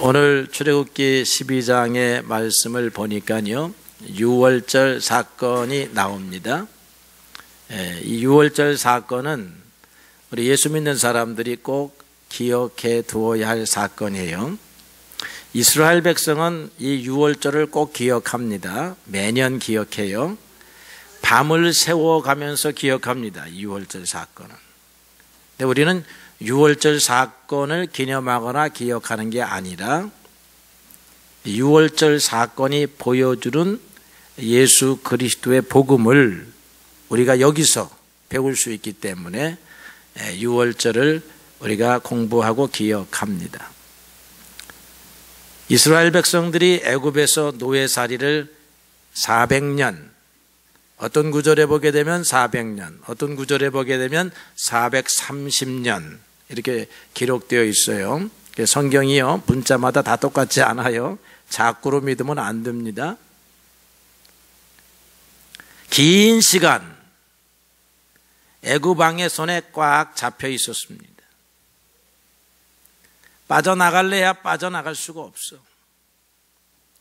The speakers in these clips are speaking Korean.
오늘 출애굽기 12장의 말씀을 보니까요, 유월절 사건이 나옵니다. 이 유월절 사건은 우리 예수 믿는 사람들이 꼭 기억해 두어야 할 사건이에요. 이스라엘 백성은 이 유월절을 꼭 기억합니다. 매년 기억해요. 밤을 세워가면서 기억합니다. 이 유월절 사건은. 근데 우리는 유월절 사건을 기념하거나 기억하는 게 아니라 유월절 사건이 보여주는 예수 그리스도의 복음을 우리가 여기서 배울 수 있기 때문에 유월절을 우리가 공부하고 기억합니다. 이스라엘 백성들이 애굽에서 노예살이를 400년, 어떤 구절에 보게 되면 400년, 어떤 구절에 보게 되면 430년 이렇게 기록되어 있어요. 성경이요, 문자마다 다 똑같지 않아요. 자꾸로 믿으면 안 됩니다. 긴 시간 애굽 왕의 손에 꽉 잡혀 있었습니다. 빠져나갈래야 빠져나갈 수가 없어.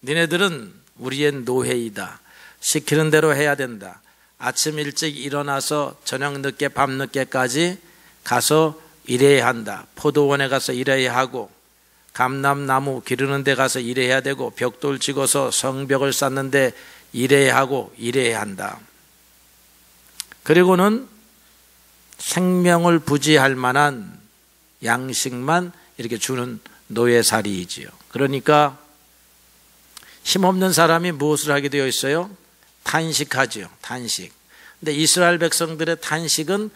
니네들은 우리의 노예이다. 시키는 대로 해야 된다. 아침 일찍 일어나서 저녁 늦게 밤 늦게까지 가서 일해야 한다. 포도원에 가서 일해야 하고, 감람나무 기르는 데 가서 일해야 되고, 벽돌 찍어서 성벽을 쌓는 데 일해야 하고 일해야 한다. 그리고는 생명을 부지할 만한 양식만 이렇게 주는 노예살이이지요. 그러니까 힘없는 사람이 무엇을 하게 되어 있어요? 탄식하지요. 탄식. 근데 이스라엘 백성들의 탄식은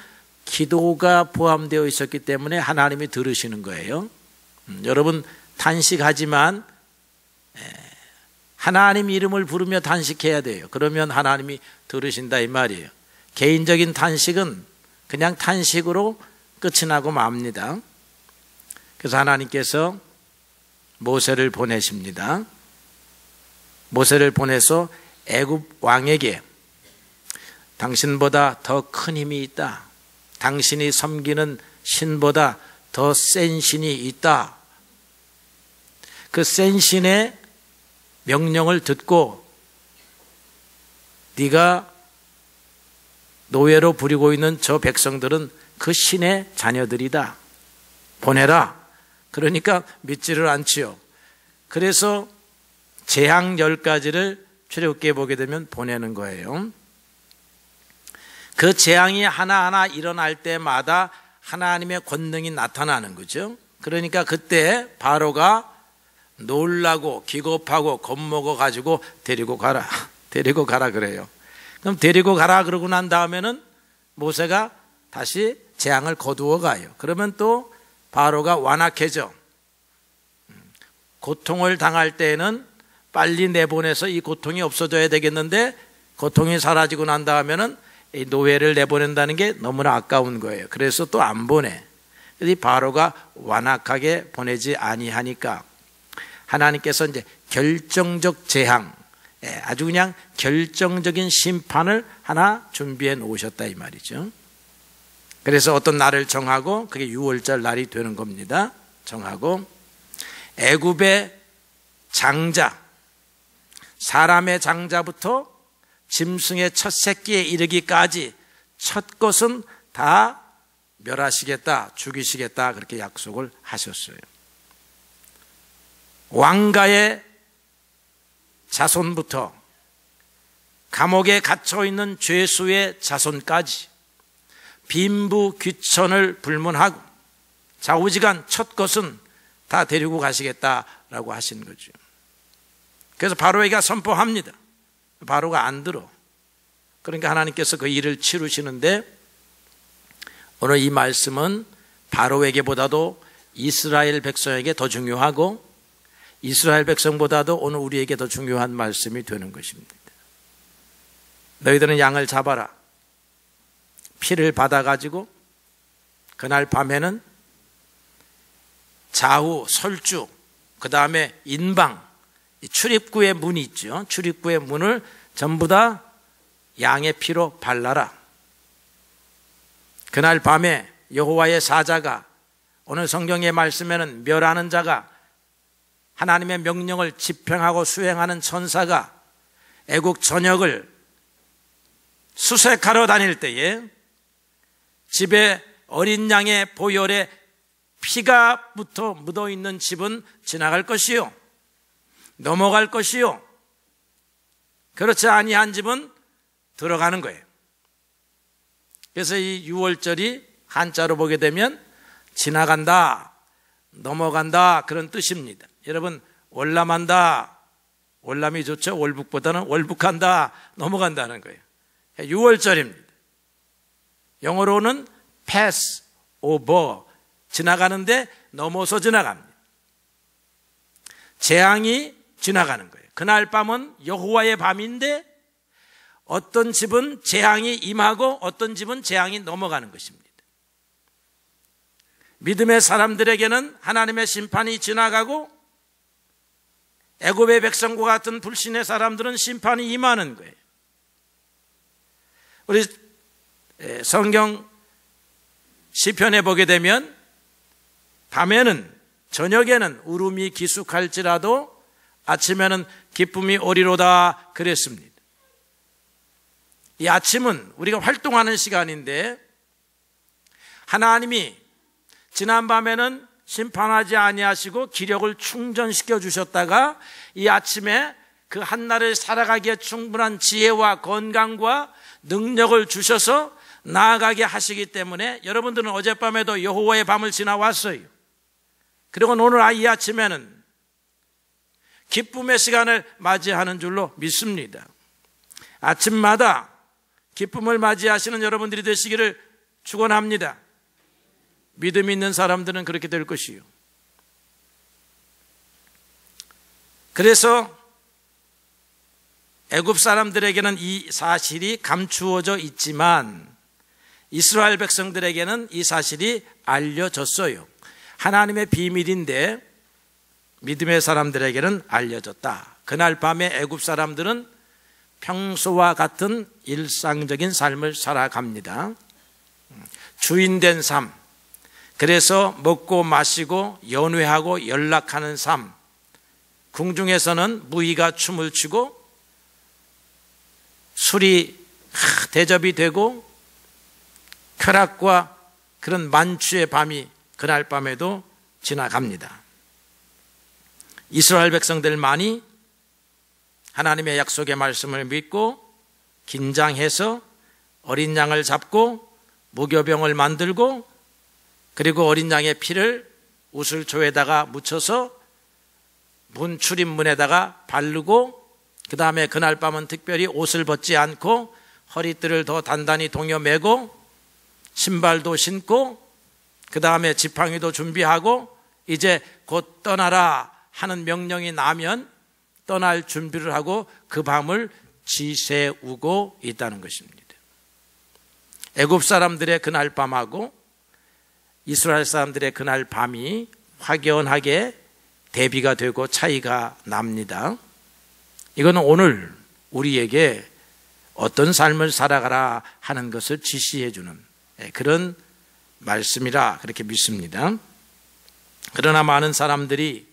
기도가 포함되어 있었기 때문에 하나님이 들으시는 거예요. 여러분 탄식하지만 하나님 이름을 부르며 탄식해야 돼요. 그러면 하나님이 들으신다 이 말이에요. 개인적인 탄식은 그냥 탄식으로 끝이 나고 맙니다. 그래서 하나님께서 모세를 보내십니다. 모세를 보내서 애굽 왕에게 당신보다 더 큰 힘이 있다. 당신이 섬기는 신보다 더 센 신이 있다. 그 센 신의 명령을 듣고 네가 노예로 부리고 있는 저 백성들은 그 신의 자녀들이다. 보내라. 그러니까 믿지를 않지요. 그래서 재앙 10가지를 출애굽기에 보게 되면 보내는 거예요. 그 재앙이 하나하나 일어날 때마다 하나님의 권능이 나타나는 거죠. 그러니까 그때 바로가 놀라고 기겁하고 겁먹어 가지고 데리고 가라 그래요. 그럼 데리고 가라 그러고 난 다음에는 모세가 다시 재앙을 거두어 가요. 그러면 또 바로가 완악해져. 고통을 당할 때에는 빨리 내보내서 이 고통이 없어져야 되겠는데, 고통이 사라지고 난 다음에는 이 노예를 내보낸다는 게 너무나 아까운 거예요. 그래서 또 안 보내. 이 바로가 완악하게 보내지 아니하니까 하나님께서 이제 결정적 재앙, 아주 그냥 결정적인 심판을 하나 준비해 놓으셨다 이 말이죠. 그래서 어떤 날을 정하고 그게 유월절 날이 되는 겁니다. 정하고 애굽의 장자, 사람의 장자부터 짐승의 첫 새끼에 이르기까지 첫 것은 다 멸하시겠다, 죽이시겠다 그렇게 약속을 하셨어요. 왕가의 자손부터 감옥에 갇혀있는 죄수의 자손까지 빈부 귀천을 불문하고 좌우지간 첫 것은 다 데리고 가시겠다라고 하신 거죠. 그래서 바로에게 선포합니다. 바로가 안 들어. 그러니까 하나님께서 그 일을 치르시는데, 오늘 이 말씀은 바로에게보다도 이스라엘 백성에게 더 중요하고 이스라엘 백성보다도 오늘 우리에게 더 중요한 말씀이 되는 것입니다. 너희들은 양을 잡아라. 피를 받아가지고 그날 밤에는 좌우 설주, 그 다음에 인방, 출입구의 문이 있죠. 출입구의 문을 전부 다 양의 피로 발라라. 그날 밤에 여호와의 사자가, 오늘 성경의 말씀에는 멸하는 자가 하나님의 명령을 집행하고 수행하는 천사가 애국 전역을 수색하러 다닐 때에 집에 어린 양의 보혈에 피가 묻어 있는 집은 지나갈 것이요, 넘어갈 것이요, 그렇지 아니한 집은 들어가는 거예요. 그래서 이 6월절이 한자로 보게 되면 지나간다, 넘어간다 그런 뜻입니다. 여러분, 월남한다, 월남이 좋죠. 월북보다는 월북한다, 넘어간다는 거예요. 6월절입니다. 영어로는 pass over, 지나가는데 넘어서 지나갑니다. 재앙이 지나가는 거예요. 그날 밤은 여호와의 밤인데 어떤 집은 재앙이 임하고 어떤 집은 재앙이 넘어가는 것입니다. 믿음의 사람들에게는 하나님의 심판이 지나가고 애굽의 백성과 같은 불신의 사람들은 심판이 임하는 거예요. 우리 성경 시편에 보게 되면 밤에는, 저녁에는 울음이 기숙할지라도 아침에는 기쁨이 오리로다 그랬습니다. 이 아침은 우리가 활동하는 시간인데 하나님이 지난밤에는 심판하지 아니하시고 기력을 충전시켜 주셨다가 이 아침에 그 한날을 살아가기에 충분한 지혜와 건강과 능력을 주셔서 나아가게 하시기 때문에 여러분들은 어젯밤에도 여호와의 밤을 지나왔어요. 그리고 오늘 이 아침에는 기쁨의 시간을 맞이하는 줄로 믿습니다. 아침마다 기쁨을 맞이하시는 여러분들이 되시기를 축원합니다. 믿음 있는 사람들은 그렇게 될 것이요. 그래서 애굽 사람들에게는 이 사실이 감추어져 있지만 이스라엘 백성들에게는 이 사실이 알려졌어요. 하나님의 비밀인데 믿음의 사람들에게는 알려졌다. 그날 밤에 애굽 사람들은 평소와 같은 일상적인 삶을 살아갑니다. 주인된 삶, 그래서 먹고 마시고 연회하고 연락하는 삶, 궁중에서는 무희가 춤을 추고 술이 대접이 되고 쾌락과 그런 만취의 밤이 그날 밤에도 지나갑니다. 이스라엘 백성들만이 하나님의 약속의 말씀을 믿고 긴장해서 어린 양을 잡고 무교병을 만들고 그리고 어린 양의 피를 우슬초에다가 묻혀서 문 출입문에다가 바르고 그 다음에 그날 밤은 특별히 옷을 벗지 않고 허리띠를 더 단단히 동여매고 신발도 신고 그 다음에 지팡이도 준비하고 이제 곧 떠나라 하는 명령이 나면 떠날 준비를 하고 그 밤을 지새우고 있다는 것입니다. 애굽 사람들의 그날 밤하고 이스라엘 사람들의 그날 밤이 확연하게 대비가 되고 차이가 납니다. 이거는 오늘 우리에게 어떤 삶을 살아가라 하는 것을 지시해 주는 그런 말씀이라 그렇게 믿습니다. 그러나 많은 사람들이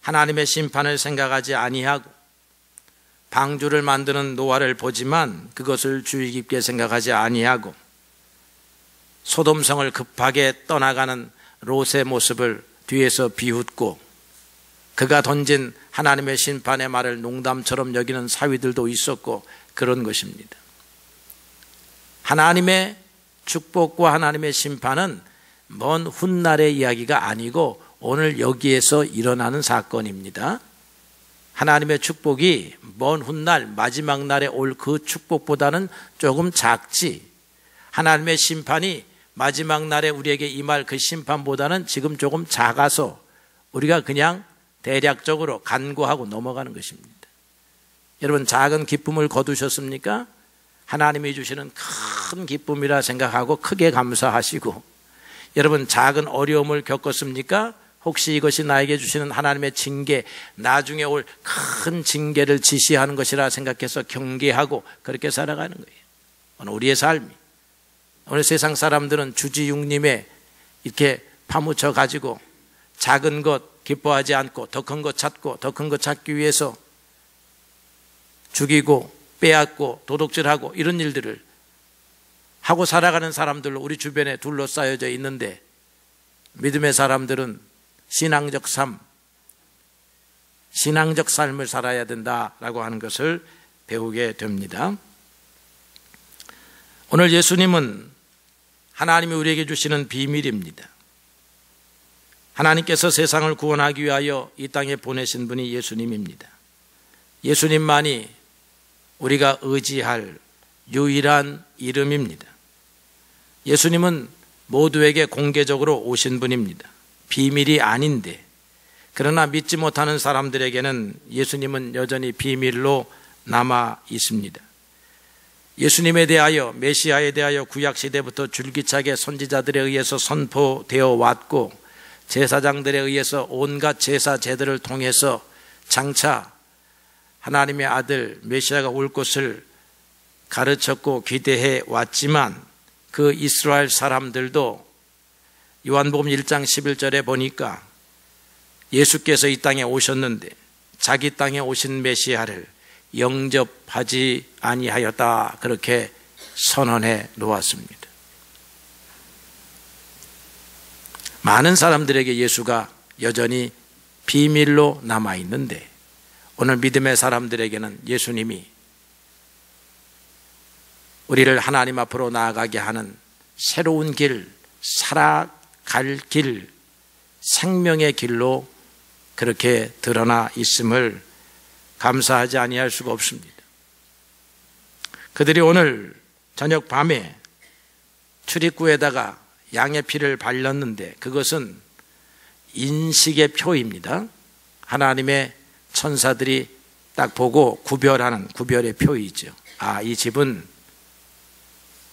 하나님의 심판을 생각하지 아니하고 방주를 만드는 노아를 보지만 그것을 주의 깊게 생각하지 아니하고 소돔성을 급하게 떠나가는 롯의 모습을 뒤에서 비웃고 그가 던진 하나님의 심판의 말을 농담처럼 여기는 사위들도 있었고 그런 것입니다. 하나님의 축복과 하나님의 심판은 먼 훗날의 이야기가 아니고 오늘 여기에서 일어나는 사건입니다. 하나님의 축복이 먼 훗날 마지막 날에 올 그 축복보다는 조금 작지, 하나님의 심판이 마지막 날에 우리에게 임할 그 심판보다는 지금 조금 작아서 우리가 그냥 대략적으로 간구하고 넘어가는 것입니다. 여러분, 작은 기쁨을 거두셨습니까? 하나님이 주시는 큰 기쁨이라 생각하고 크게 감사하시고, 여러분 작은 어려움을 겪었습니까? 혹시 이것이 나에게 주시는 하나님의 징계, 나중에 올 큰 징계를 지시하는 것이라 생각해서 경계하고 그렇게 살아가는 거예요. 오늘 우리의 삶이, 오늘 세상 사람들은 주지육림에 이렇게 파묻혀 가지고 작은 것, 기뻐하지 않고 더 큰 거 찾고 더 큰 거 찾기 위해서 죽이고 빼앗고 도둑질하고 이런 일들을 하고 살아가는 사람들로 우리 주변에 둘러싸여져 있는데, 믿음의 사람들은 신앙적 삶을 살아야 된다라고 하는 것을 배우게 됩니다. 오늘 예수님은 하나님이 우리에게 주시는 비밀입니다. 하나님께서 세상을 구원하기 위하여 이 땅에 보내신 분이 예수님입니다. 예수님만이 우리가 의지할 유일한 이름입니다. 예수님은 모두에게 공개적으로 오신 분입니다. 비밀이 아닌데, 그러나 믿지 못하는 사람들에게는 예수님은 여전히 비밀로 남아 있습니다. 예수님에 대하여, 메시아에 대하여 구약시대부터 줄기차게 선지자들에 의해서 선포되어 왔고, 제사장들에 의해서 온갖 제사 제도를 통해서 장차 하나님의 아들 메시아가 올 것을 가르쳤고 기대해 왔지만, 그 이스라엘 사람들도 요한복음 1장 11절에 보니까 예수께서 이 땅에 오셨는데 자기 땅에 오신 메시아를 영접하지 아니하였다, 그렇게 선언해 놓았습니다. 많은 사람들에게 예수가 여전히 비밀로 남아있는데, 오늘 믿음의 사람들에게는 예수님이 우리를 하나님 앞으로 나아가게 하는 새로운 길, 살아갈 길, 생명의 길로 그렇게 드러나 있음을 감사하지 아니할 수가 없습니다. 그들이 오늘 저녁 밤에 출입구에다가 양의 피를 발랐는데, 그것은 인식의 표입니다. 하나님의 천사들이 딱 보고 구별하는 구별의 표이죠. 아, 이 집은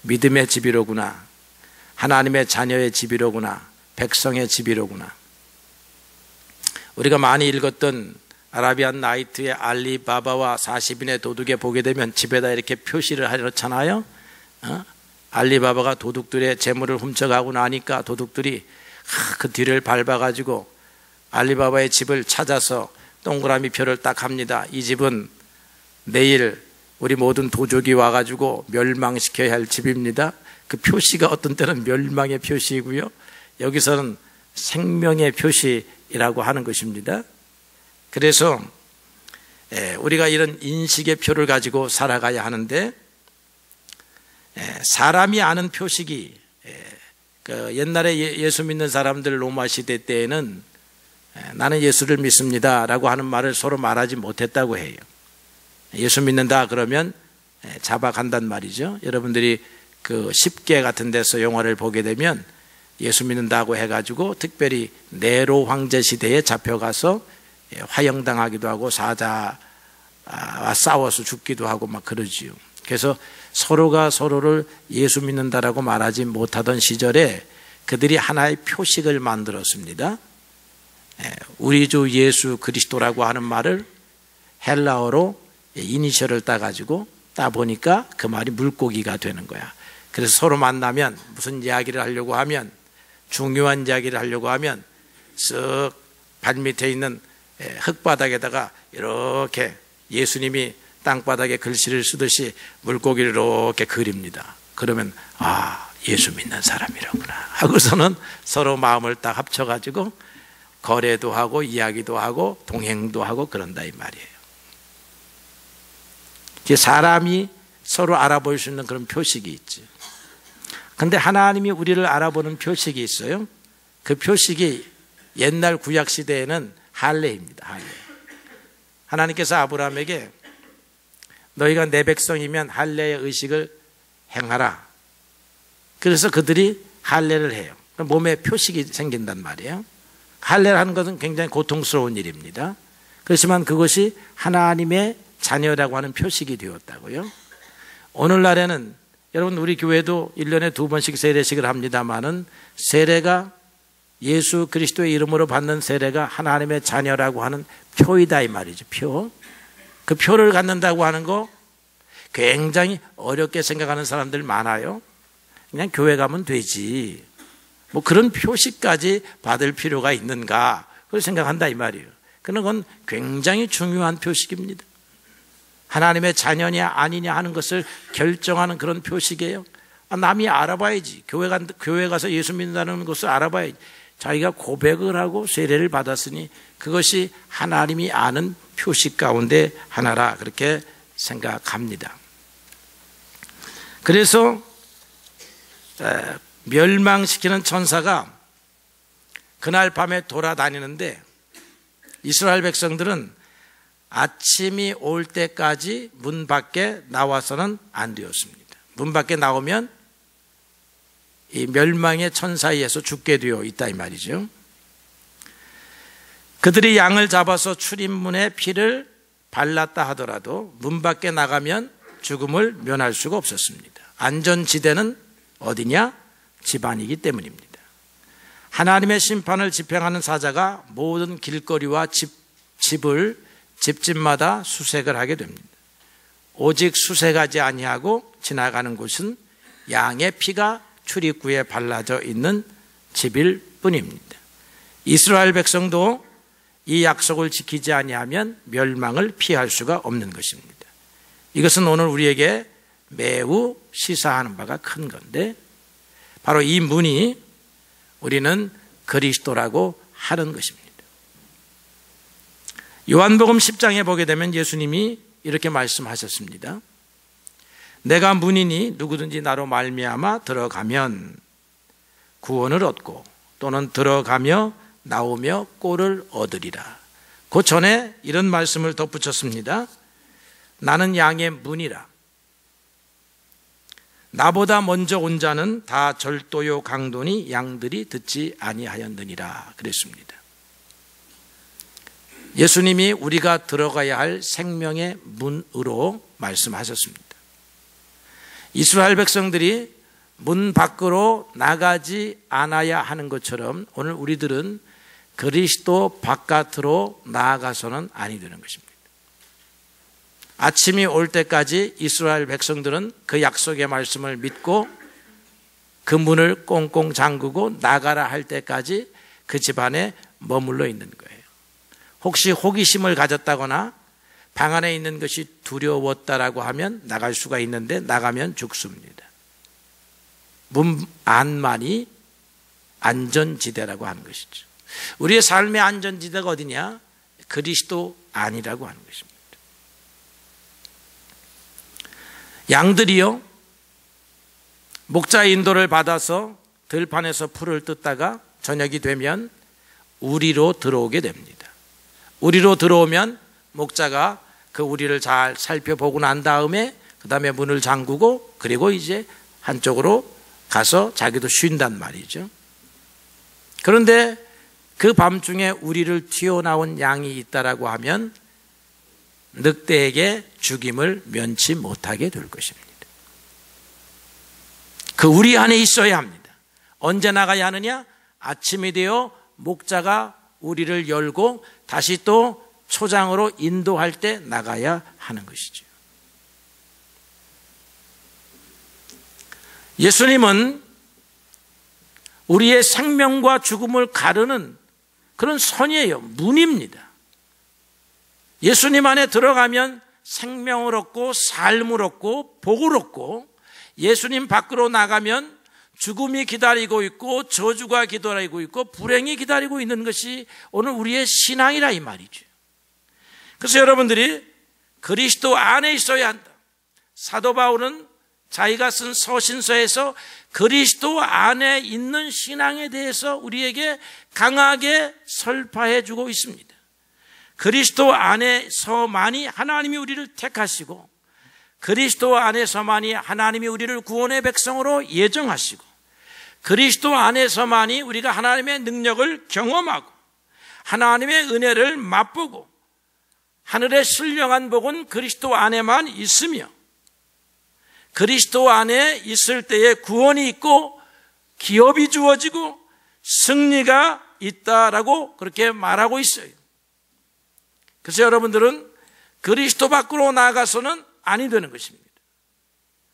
믿음의 집이로구나, 하나님의 자녀의 집이로구나, 백성의 집이로구나. 우리가 많이 읽었던 아라비안 나이트의 알리바바와 40인의 도둑에 보게 되면 집에다 이렇게 표시를 하려잖아요. 알리바바가 도둑들의 재물을 훔쳐가고 나니까 도둑들이 그 뒤를 밟아가지고 알리바바의 집을 찾아서 동그라미 표를 딱 합니다. 이 집은 내일 우리 모든 도적이 와가지고 멸망시켜야 할 집입니다. 그 표시가 어떤 때는 멸망의 표시이고요, 여기서는 생명의 표시라고 하는 것입니다. 그래서 우리가 이런 인식의 표를 가지고 살아가야 하는데, 사람이 아는 표식이, 옛날에 예수 믿는 사람들 로마 시대 때에는 나는 예수를 믿습니다 라고 하는 말을 서로 말하지 못했다고 해요. 예수 믿는다 그러면 잡아간단 말이죠. 여러분들이 그 10개 같은 데서 영화를 보게 되면 예수 믿는다고 해가지고 특별히 네로 황제 시대에 잡혀가서 화형당하기도 하고 사자와 싸워서 죽기도 하고 막 그러지요. 그래서 서로가 서로를 예수 믿는다라고 말하지 못하던 시절에 그들이 하나의 표식을 만들었습니다. 우리 주 예수 그리스도라고 하는 말을 헬라어로 이니셜을 따가지고 따보니까 그 말이 물고기가 되는 거야. 그래서 서로 만나면 무슨 이야기를 하려고 하면, 중요한 이야기를 하려고 하면 쓱 발밑에 있는 흙바닥에다가 이렇게 예수님이 땅바닥에 글씨를 쓰듯이 물고기를 이렇게 그립니다. 그러면 아, 예수 믿는 사람이라구나 하고서는 서로 마음을 딱 합쳐가지고 거래도 하고 이야기도 하고 동행도 하고 그런다 이 말이에요. 사람이 서로 알아볼 수 있는 그런 표식이 있죠. 그런데 하나님이 우리를 알아보는 표식이 있어요. 그 표식이 옛날 구약 시대에는 할례입니다. 할례. 하나님께서 아브라함에게 너희가 내 백성이면 할례의 의식을 행하라. 그래서 그들이 할례를 해요. 몸에 표식이 생긴단 말이에요. 할례를 하는 것은 굉장히 고통스러운 일입니다. 그렇지만 그것이 하나님의 자녀라고 하는 표식이 되었다고요. 오늘날에는 여러분 우리 교회도 1년에 2번씩 세례식을 합니다마는 세례가 예수 그리스도의 이름으로 받는 세례가 하나님의 자녀라고 하는 표이다 이 말이죠. 표. 그 표를 갖는다고 하는 거 굉장히 어렵게 생각하는 사람들 많아요. 그냥 교회 가면 되지. 뭐 그런 표식까지 받을 필요가 있는가? 그렇게 생각한다 이 말이에요. 그런 건 굉장히 중요한 표식입니다. 하나님의 자녀냐 아니냐 하는 것을 결정하는 그런 표식이에요. 남이 알아봐야지. 교회 가서 예수 믿는다는 것을 알아봐야지. 자기가 고백을 하고 세례를 받았으니 그것이 하나님이 아는 표식 가운데 하나라 그렇게 생각합니다. 그래서 멸망시키는 천사가 그날 밤에 돌아다니는데 이스라엘 백성들은 아침이 올 때까지 문 밖에 나와서는 안 되었습니다. 문 밖에 나오면 이 멸망의 천사에 의해서 죽게 되어 있다 이 말이죠. 그들이 양을 잡아서 출입문에 피를 발랐다 하더라도 문 밖에 나가면 죽음을 면할 수가 없었습니다. 안전지대는 어디냐? 집안이기 때문입니다. 하나님의 심판을 집행하는 사자가 모든 길거리와 집집마다 수색을 하게 됩니다. 오직 수색하지 아니하고 지나가는 곳은 양의 피가 출입구에 발라져 있는 집일 뿐입니다. 이스라엘 백성도 이 약속을 지키지 아니하면 멸망을 피할 수가 없는 것입니다. 이것은 오늘 우리에게 매우 시사하는 바가 큰 건데 바로 이 문이 우리는 그리스도라고 하는 것입니다. 요한복음 10장에 보게 되면 예수님이 이렇게 말씀하셨습니다. 내가 문이니 누구든지 나로 말미암아 들어가면 구원을 얻고 또는 들어가며 나오며 꼴을 얻으리라. 그 전에 이런 말씀을 덧붙였습니다. 나는 양의 문이라. 나보다 먼저 온 자는 다 절도요 강도니 양들이 듣지 아니하였느니라 그랬습니다. 예수님이 우리가 들어가야 할 생명의 문으로 말씀하셨습니다. 이스라엘 백성들이 문 밖으로 나가지 않아야 하는 것처럼 오늘 우리들은 그리스도 바깥으로 나아가서는 아니 되는 것입니다. 아침이 올 때까지 이스라엘 백성들은 그 약속의 말씀을 믿고 그 문을 꽁꽁 잠그고 나가라 할 때까지 그 집안에 머물러 있는 거예요. 혹시 호기심을 가졌다거나 방 안에 있는 것이 두려웠다라고 하면 나갈 수가 있는데 나가면 죽습니다. 문 안만이 안전지대라고 하는 것이죠. 우리의 삶의 안전지대가 어디냐? 그리스도 안이라고 하는 것입니다. 양들이요 목자의 인도를 받아서 들판에서 풀을 뜯다가 저녁이 되면 우리로 들어오게 됩니다. 우리로 들어오면 목자가 그 우리를 잘 살펴보고 난 다음에 그 다음에 문을 잠그고 그리고 이제 한쪽으로 가서 자기도 쉰단 말이죠. 그런데 그 밤중에 우리를 튀어나온 양이 있다라고 하면 늑대에게 죽임을 면치 못하게 될 것입니다. 그 우리 안에 있어야 합니다. 언제 나가야 하느냐? 아침이 되어 목자가 우리를 열고 다시 또 초장으로 인도할 때 나가야 하는 것이죠. 예수님은 우리의 생명과 죽음을 가르는 그런 선이에요. 문입니다. 예수님 안에 들어가면 생명을 얻고 삶을 얻고 복을 얻고 예수님 밖으로 나가면 죽음이 기다리고 있고 저주가 기다리고 있고 불행이 기다리고 있는 것이 오늘 우리의 신앙이라 이 말이죠. 그래서 여러분들이 그리스도 안에 있어야 한다. 사도 바울은 자기가 쓴 서신서에서 그리스도 안에 있는 신앙에 대해서 우리에게 강하게 설파해 주고 있습니다. 그리스도 안에서만이 하나님이 우리를 택하시고 그리스도 안에서만이 하나님이 우리를 구원의 백성으로 예정하시고 그리스도 안에서만이 우리가 하나님의 능력을 경험하고 하나님의 은혜를 맛보고 하늘의 신령한 복은 그리스도 안에만 있으며 그리스도 안에 있을 때에 구원이 있고 기업이 주어지고 승리가 있다라고 그렇게 말하고 있어요. 그래서 여러분들은 그리스도 밖으로 나아가서는 아니 되는 것입니다.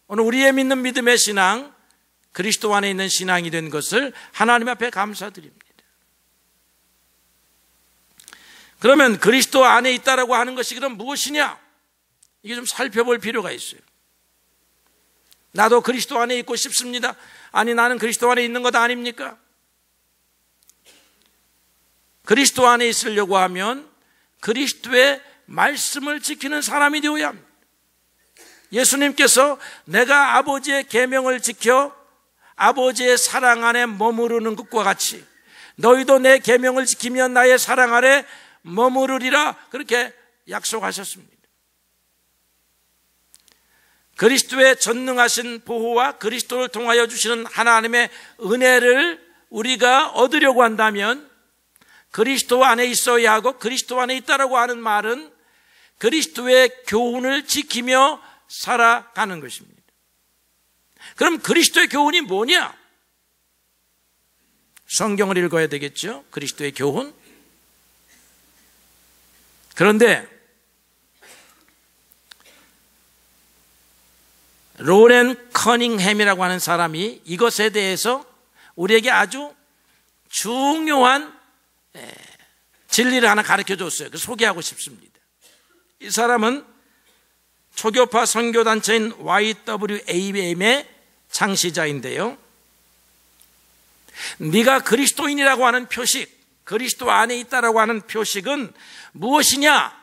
오늘 우리의 믿는 믿음의 신앙, 그리스도 안에 있는 신앙이 된 것을 하나님 앞에 감사드립니다. 그러면 그리스도 안에 있다라고 하는 것이 그럼 무엇이냐? 이게 좀 살펴볼 필요가 있어요. 나도 그리스도 안에 있고 싶습니다. 아니, 나는 그리스도 안에 있는 것 아닙니까? 그리스도 안에 있으려고 하면 그리스도의 말씀을 지키는 사람이 되어야 합니다. 예수님께서 내가 아버지의 계명을 지켜 아버지의 사랑 안에 머무르는 것과 같이 너희도 내 계명을 지키면 나의 사랑 안에 머무르리라, 그렇게 약속하셨습니다. 그리스도의 전능하신 보호와 그리스도를 통하여 주시는 하나님의 은혜를 우리가 얻으려고 한다면 그리스도 안에 있어야 하고, 그리스도 안에 있다라고 하는 말은 그리스도의 교훈을 지키며 살아가는 것입니다. 그럼 그리스도의 교훈이 뭐냐? 성경을 읽어야 되겠죠? 그리스도의 교훈. 그런데 로렌 커닝햄이라고 하는 사람이 이것에 대해서 우리에게 아주 중요한 진리를 하나 가르쳐 줬어요. 그래서 소개하고 싶습니다. 이 사람은 초교파 선교단체인 YWAM의 창시자인데요, 네가 그리스도인이라고 하는 표식, 그리스도 안에 있다라고 하는 표식은 무엇이냐?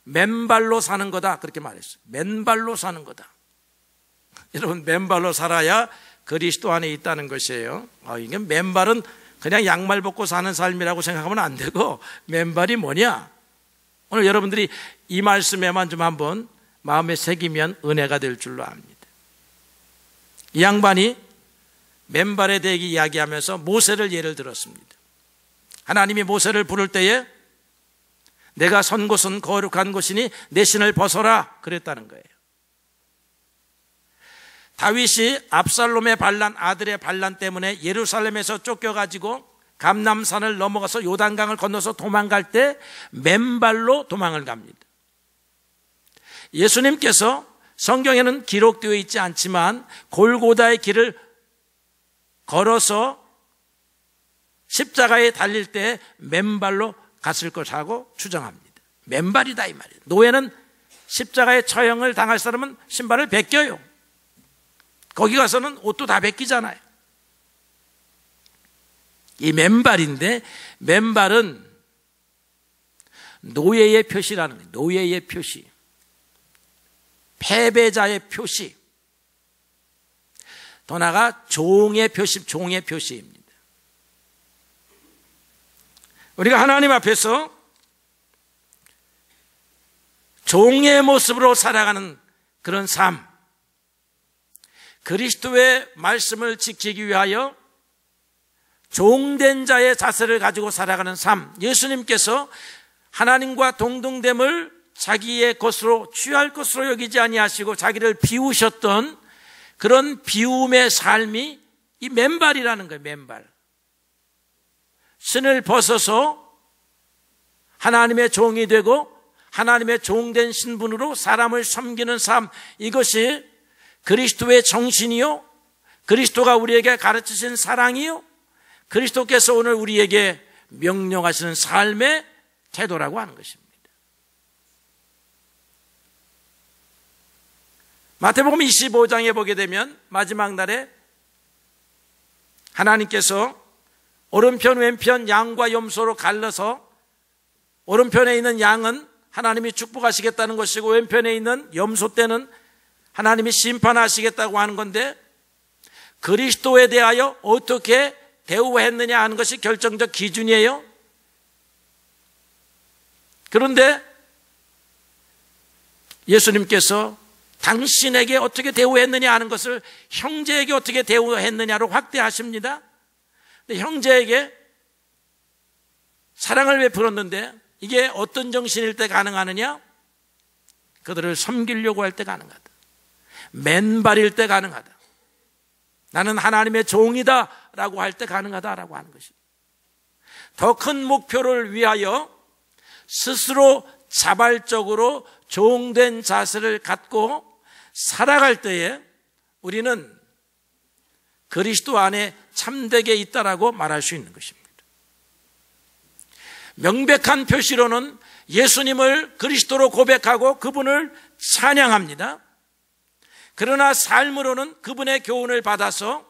맨발로 사는 거다, 그렇게 말했어요. 맨발로 사는 거다. 여러분, 맨발로 살아야 그리스도 안에 있다는 것이에요. 이게 맨발은 그냥 양말 벗고 사는 삶이라고 생각하면 안 되고, 맨발이 뭐냐? 오늘 여러분들이 이 말씀에만 좀 한번 마음에 새기면 은혜가 될 줄로 압니다. 이 양반이 맨발에 대해 이야기하면서 모세를 예를 들었습니다. 하나님이 모세를 부를 때에 내가 선 곳은 거룩한 곳이니 내 신을 벗어라, 그랬다는 거예요. 다윗이 압살롬의 반란, 아들의 반란 때문에 예루살렘에서 쫓겨가지고 감람산을 넘어가서 요단강을 건너서 도망갈 때 맨발로 도망을 갑니다. 예수님께서 성경에는 기록되어 있지 않지만 골고다의 길을 걸어서 십자가에 달릴 때 맨발로 갔을 것하고 추정합니다. 맨발이다 이 말이에요. 노예는 십자가의 처형을 당할 사람은 신발을 벗겨요. 거기 가서는 옷도 다 벗기잖아요. 이 맨발인데, 맨발은 노예의 표시라는 거예요. 노예의 표시, 패배자의 표시, 더 나아가 종의 표시, 종의 표시입니다. 우리가 하나님 앞에서 종의 모습으로 살아가는 그런 삶, 그리스도의 말씀을 지키기 위하여 종된 자의 자세를 가지고 살아가는 삶, 예수님께서 하나님과 동등됨을 자기의 것으로 취할 것으로 여기지 아니하시고 자기를 비우셨던 그런 비움의 삶이 이 맨발이라는 거예요. 맨발. 신을 벗어서 하나님의 종이 되고 하나님의 종된 신분으로 사람을 섬기는 삶, 이것이 그리스도의 정신이요, 그리스도가 우리에게 가르치신 사랑이요, 그리스도께서 오늘 우리에게 명령하시는 삶의 태도라고 하는 것입니다. 마태복음 25장에 보게 되면 마지막 날에 하나님께서 오른편 왼편 양과 염소로 갈라서 오른편에 있는 양은 하나님이 축복하시겠다는 것이고 왼편에 있는 염소 떼는 하나님이 심판하시겠다고 하는 건데, 그리스도에 대하여 어떻게 대우했느냐 하는 것이 결정적 기준이에요. 그런데 예수님께서 당신에게 어떻게 대우했느냐 하는 것을 형제에게 어떻게 대우했느냐로 확대하십니다. 근데 형제에게 사랑을 베풀었는데 이게 어떤 정신일 때 가능하느냐? 그들을 섬기려고 할 때 가능하다. 맨발일 때 가능하다. 나는 하나님의 종이다 라고 할 때 가능하다라고 하는 것입니다. 더 큰 목표를 위하여 스스로 자발적으로 종된 자세를 갖고 살아갈 때에 우리는 그리스도 안에 참되게 있다라고 말할 수 있는 것입니다. 명백한 표시로는 예수님을 그리스도로 고백하고 그분을 찬양합니다. 그러나 삶으로는 그분의 교훈을 받아서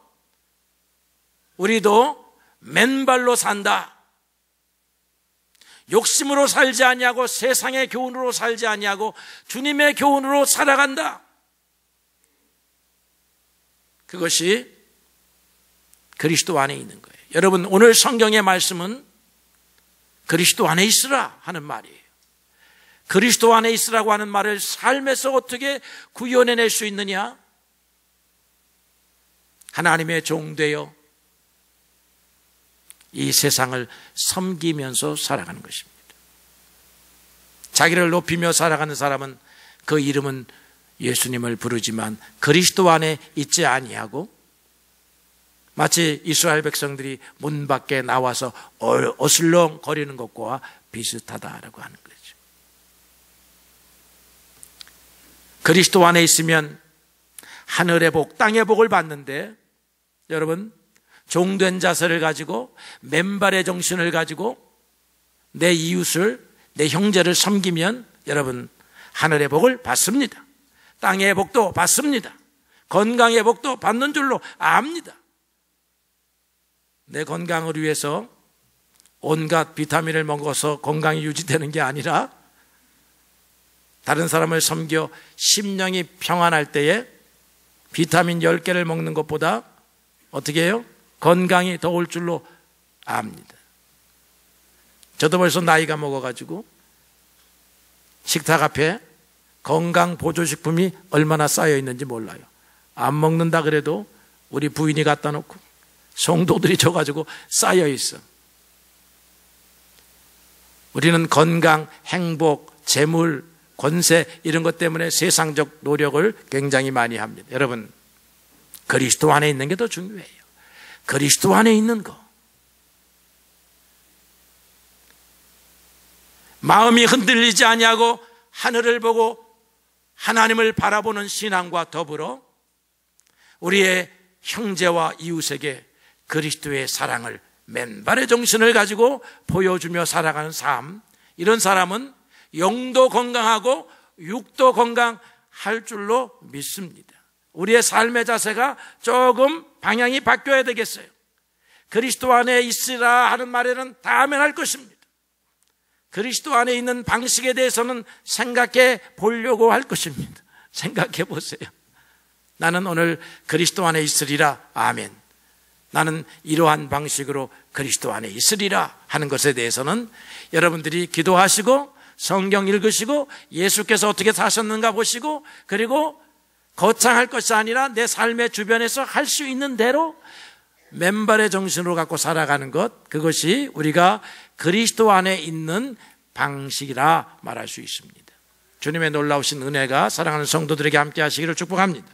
우리도 맨발로 산다. 욕심으로 살지 아니하고 세상의 교훈으로 살지 아니하고 주님의 교훈으로 살아간다. 그것이 그리스도 안에 있는 거예요. 여러분, 오늘 성경의 말씀은 그리스도 안에 있으라 하는 말이에요. 그리스도 안에 있으라고 하는 말을 삶에서 어떻게 구현해낼 수 있느냐? 하나님의 종되어 이 세상을 섬기면서 살아가는 것입니다. 자기를 높이며 살아가는 사람은 그 이름은 예수님을 부르지만 그리스도 안에 있지 아니하고 마치 이스라엘 백성들이 문 밖에 나와서 어슬렁거리는 것과 비슷하다라고 하는 거죠. 그리스도 안에 있으면 하늘의 복, 땅의 복을 받는데 여러분, 종된 자세를 가지고 맨발의 정신을 가지고 내 이웃을, 내 형제를 섬기면 여러분 하늘의 복을 받습니다. 땅의 복도 받습니다. 건강의 복도 받는 줄로 압니다. 내 건강을 위해서 온갖 비타민을 먹어서 건강이 유지되는 게 아니라 다른 사람을 섬겨 심령이 평안할 때에 비타민 10개를 먹는 것보다 어떻게 해요? 건강이 더 올 줄로 압니다. 저도 벌써 나이가 먹어가지고 식탁 앞에 건강 보조식품이 얼마나 쌓여 있는지 몰라요. 안 먹는다 그래도 우리 부인이 갖다 놓고 성도들이 줘가지고 쌓여 있어. 우리는 건강, 행복, 재물, 권세 이런 것 때문에 세상적 노력을 굉장히 많이 합니다. 여러분, 그리스도 안에 있는 게 더 중요해요. 그리스도 안에 있는 거. 마음이 흔들리지 아니하고 하늘을 보고 하나님을 바라보는 신앙과 더불어 우리의 형제와 이웃에게 그리스도의 사랑을 맨발의 정신을 가지고 보여주며 살아가는 삶, 이런 사람은 영도 건강하고 육도 건강할 줄로 믿습니다. 우리의 삶의 자세가 조금 방향이 바뀌어야 되겠어요. 그리스도 안에 있으라 하는 말에는 다 아멘할 것입니다. 그리스도 안에 있는 방식에 대해서는 생각해 보려고 할 것입니다. 생각해 보세요. 나는 오늘 그리스도 안에 있으리라. 아멘. 나는 이러한 방식으로 그리스도 안에 있으리라 하는 것에 대해서는 여러분들이 기도하시고 성경 읽으시고 예수께서 어떻게 사셨는가 보시고 그리고 거창할 것이 아니라 내 삶의 주변에서 할 수 있는 대로 맨발의 정신으로 갖고 살아가는 것, 그것이 우리가 그리스도 안에 있는 방식이라 말할 수 있습니다. 주님의 놀라우신 은혜가 사랑하는 성도들에게 함께 하시기를 축복합니다.